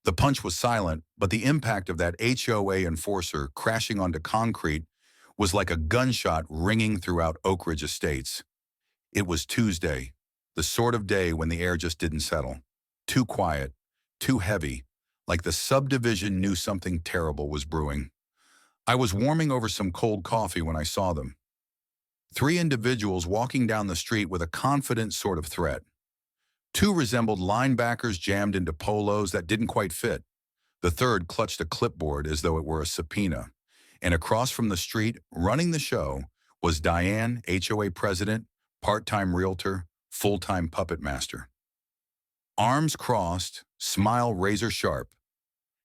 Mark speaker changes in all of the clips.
Speaker 1: The punch was silent, but the impact of that HOA enforcer crashing onto concrete was like a gunshot ringing throughout Oak Ridge Estates. It was Tuesday, the sort of day when the air just didn't settle. Too quiet, too heavy, like the subdivision knew something terrible was brewing. I was warming over some cold coffee when I saw them. Three individuals walking down the street with a confident sort of threat. Two resembled linebackers jammed into polos that didn't quite fit. The third clutched a clipboard as though it were a subpoena. And across from the street, running the show, was Diane, HOA president, part-time realtor, full-time puppet master. Arms crossed, smile razor sharp.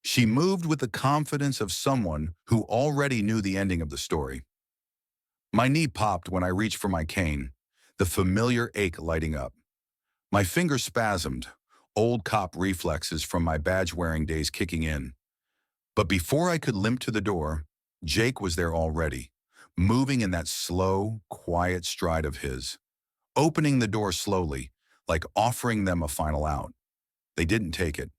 Speaker 1: She moved with the confidence of someone who already knew the ending of the story. My knee popped when I reached for my cane, the familiar ache lighting up. My fingers spasmed, old cop reflexes from my badge-wearing days kicking in. But before I could limp to the door, Jake was there already, moving in that slow, quiet stride of his, opening the door slowly, like offering them a final out. They didn't take it.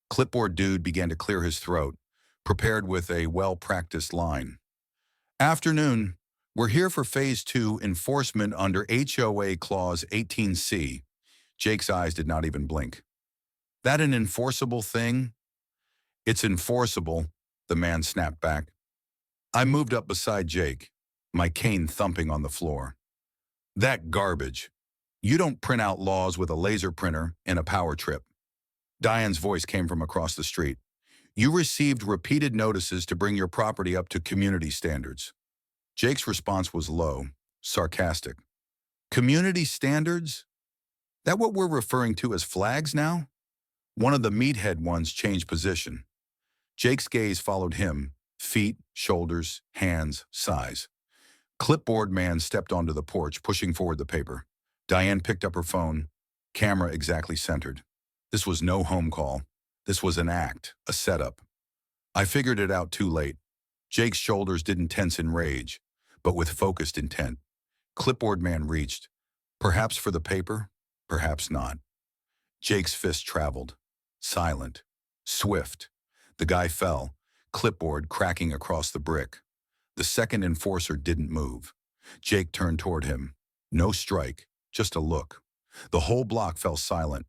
Speaker 1: Clipboard dude began to clear his throat, prepared with a well-practiced line. Afternoon, we're here for Phase 2 enforcement under HOA Clause 18C. Jake's eyes did not even blink. That an enforceable thing? It's enforceable, the man snapped back. I moved up beside Jake, my cane thumping on the floor. That garbage. You don't print out laws with a laser printer and a power trip. Diane's voice came from across the street. You received repeated notices to bring your property up to community standards. Jake's response was low, sarcastic. Community standards? That what we're referring to as flags now? One of the meathead ones changed position. Jake's gaze followed him, feet, shoulders, hands, size. Clipboard man stepped onto the porch, pushing forward the paper. Diane picked up her phone, camera exactly centered. This was no home call. This was an act, a setup. I figured it out too late. Jake's shoulders didn't tense in rage, but with focused intent. Clipboard man reached. Perhaps for the paper, perhaps not. Jake's fist traveled. Silent. Swift. The guy fell, clipboard cracking across the brick. The second enforcer didn't move. Jake turned toward him. No strike, just a look. The whole block fell silent,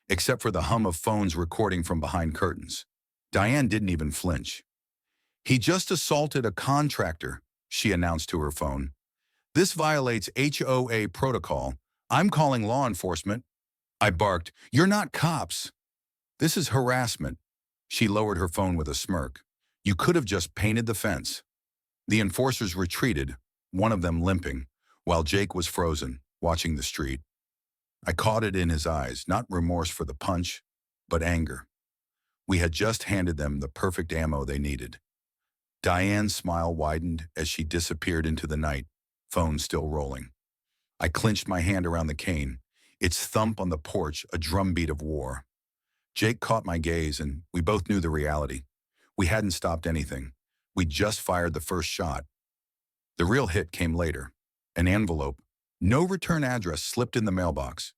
Speaker 1: except for the hum of phones recording from behind curtains. Diane didn't even flinch. He just assaulted a contractor, she announced to her phone. This violates HOA protocol. I'm calling law enforcement. I barked, you're not cops. This is harassment. She lowered her phone with a smirk. You could have just painted the fence. The enforcers retreated, one of them limping, while Jake was frozen, watching the street. I caught it in his eyes, not remorse for the punch, but anger. We had just handed them the perfect ammo they needed. Diane's smile widened as she disappeared into the night, phone still rolling. I clenched my hand around the cane, its thump on the porch a drumbeat of war. Jake caught my gaze, and we both knew the reality. We hadn't stopped anything. We'd just fired the first shot. The real hit came later. An envelope, no return address, slipped in the mailbox.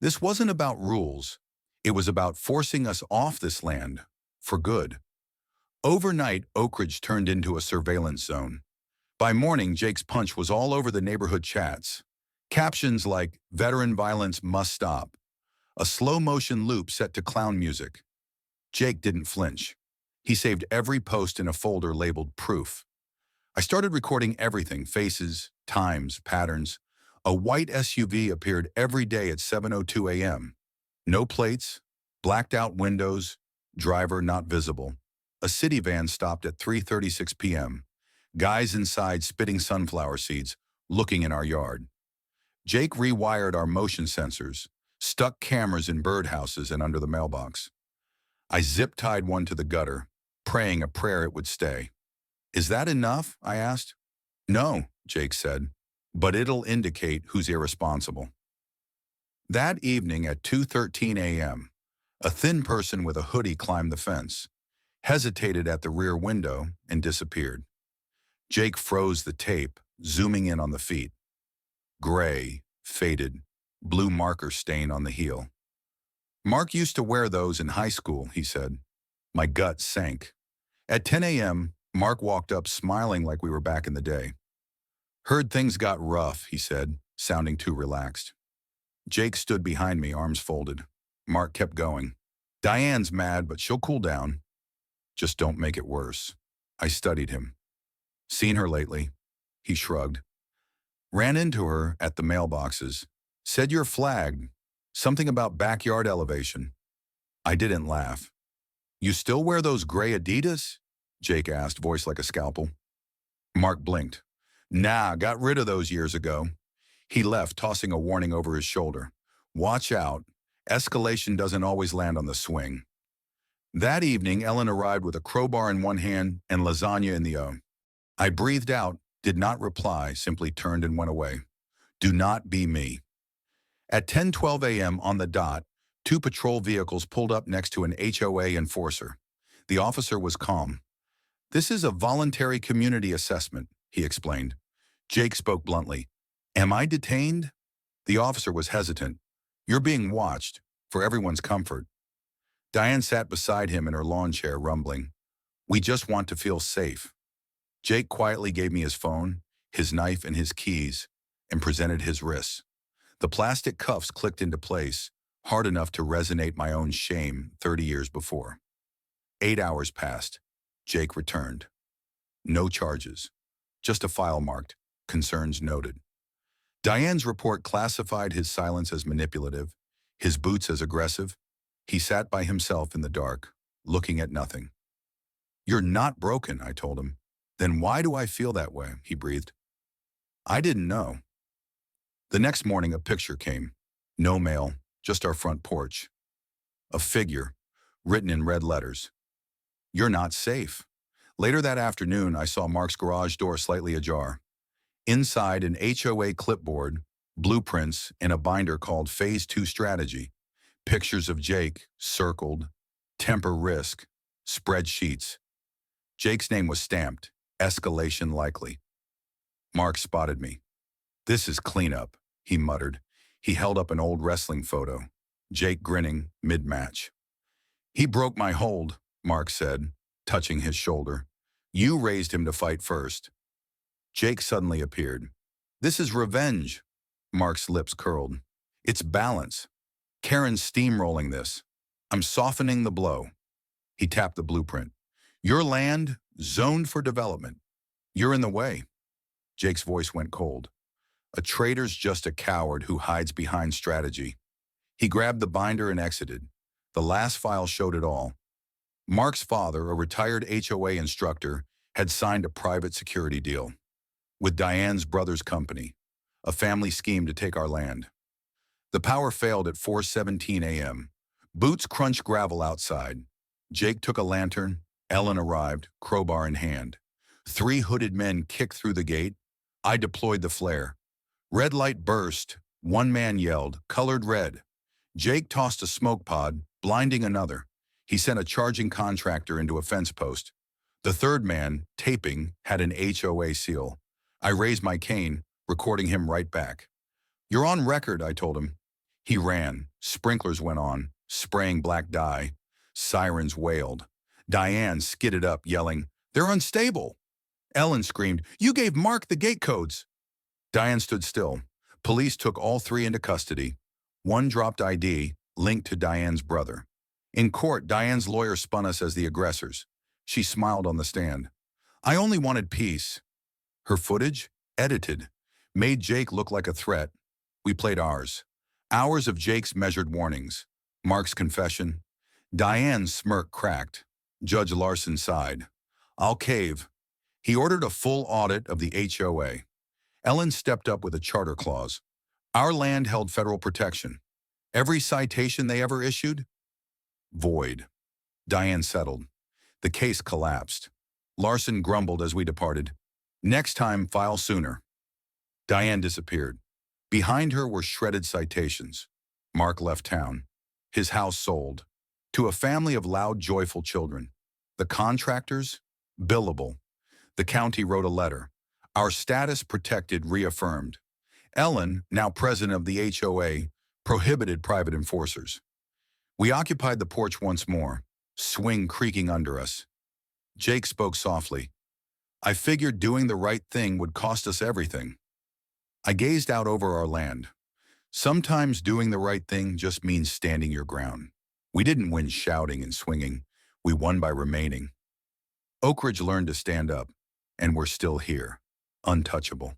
Speaker 1: This wasn't about rules. It was about forcing us off this land, for good. Overnight, Oak Ridge turned into a surveillance zone. By morning, Jake's punch was all over the neighborhood chats. Captions like, "Veteran violence must stop." A slow-motion loop set to clown music. Jake didn't flinch. He saved every post in a folder labeled proof. I started recording everything, faces, times, patterns. A white SUV appeared every day at 7:02 a.m. No plates, blacked out windows, driver not visible. A city van stopped at 3:36 p.m. Guys inside spitting sunflower seeds, looking in our yard. Jake rewired our motion sensors, stuck cameras in birdhouses and under the mailbox. I zip-tied one to the gutter, praying a prayer it would stay. Is that enough? I asked. No, Jake said, but it'll indicate who's irresponsible. That evening at 2:13 a.m., a thin person with a hoodie climbed the fence, hesitated at the rear window, and disappeared. Jake froze the tape, zooming in on the feet. Gray, faded, blue marker stain on the heel. Mark used to wear those in high school, he said. My gut sank. At 10 a.m., Mark walked up smiling like we were back in the day. Heard things got rough, he said, sounding too relaxed. Jake stood behind me, arms folded. Mark kept going. Diane's mad, but she'll cool down. Just don't make it worse. I studied him. Seen her lately? He shrugged. Ran into her at the mailboxes. Said you're flagged. Something about backyard elevation. I didn't laugh. You still wear those gray Adidas? Jake asked, voice like a scalpel. Mark blinked. Nah, got rid of those years ago. He left, tossing a warning over his shoulder. Watch out. Escalation doesn't always land on the swing. That evening, Ellen arrived with a crowbar in one hand and lasagna in the other. I breathed out, did not reply, simply turned and went away. Do not be me. At 10:12 a.m. on the dot, 2 patrol vehicles pulled up next to an HOA enforcer. The officer was calm. This is a voluntary community assessment, he explained. Jake spoke bluntly. Am I detained? The officer was hesitant. You're being watched, for everyone's comfort. Diane sat beside him in her lawn chair, rumbling. We just want to feel safe. Jake quietly gave me his phone, his knife, and his keys, and presented his wrists. The plastic cuffs clicked into place, hard enough to resonate my own shame 30 years before. 8 hours passed. Jake returned. No charges. Just a file marked, concerns noted. Diane's report classified his silence as manipulative, his boots as aggressive. He sat by himself in the dark, looking at nothing. You're not broken, I told him. Then why do I feel that way? He breathed. I didn't know. The next morning, a picture came. No mail, just our front porch. A figure, written in red letters. You're not safe. Later that afternoon, I saw Mark's garage door slightly ajar. Inside, an HOA clipboard, blueprints, and a binder called Phase 2 Strategy. Pictures of Jake, circled, temper risk, spreadsheets. Jake's name was stamped, escalation likely. Mark spotted me. This is cleanup, he muttered. He held up an old wrestling photo, Jake grinning mid-match. He broke my hold, Mark said, touching his shoulder. You raised him to fight first. Jake suddenly appeared. This is revenge. Mark's lips curled. It's balance. Karen's steamrolling this. I'm softening the blow. He tapped the blueprint. Your land, zoned for development. You're in the way. Jake's voice went cold. A traitor's just a coward who hides behind strategy. He grabbed the binder and exited. The last file showed it all. Mark's father, a retired HOA instructor, had signed a private security deal with Diane's brother's company, a family scheme to take our land. The power failed at 4:17 a.m. Boots crunched gravel outside. Jake took a lantern. Ellen arrived, crowbar in hand. 3 hooded men kicked through the gate. I deployed the flare. Red light burst. One man yelled, colored red. Jake tossed a smoke pod, blinding another. He sent a charging contractor into a fence post. The third man, taping, had an HOA seal. I raised my cane, recording him right back. You're on record, I told him. He ran. Sprinklers went on, spraying black dye. Sirens wailed. Diane skidded up, yelling, They're unstable. Ellen screamed, You gave Mark the gate codes. Diane stood still. Police took all 3 into custody. One dropped ID, linked to Diane's brother. In court, Diane's lawyer spun us as the aggressors. She smiled on the stand. I only wanted peace. Her footage, edited, made Jake look like a threat. We played ours. Hours of Jake's measured warnings. Mark's confession. Diane's smirk cracked. Judge Larson sighed. I'll cave. He ordered a full audit of the HOA. Ellen stepped up with a charter clause. Our land held federal protection. Every citation they ever issued? Void. Diane settled. The case collapsed. Larson grumbled as we departed. Next time, file sooner. Diane disappeared. Behind her were shredded citations. Mark left town. His house sold. To a family of loud, joyful children. The contractors? Billable. The county wrote a letter. Our status protected reaffirmed. Ellen, now president of the HOA, prohibited private enforcers. We occupied the porch once more. swing creaking under us. Jake spoke softly. I figured doing the right thing would cost us everything. I gazed out over our land. Sometimes doing the right thing just means standing your ground. We didn't win shouting and swinging. We won by remaining. Oak Ridge learned to stand up, and we're still here, untouchable.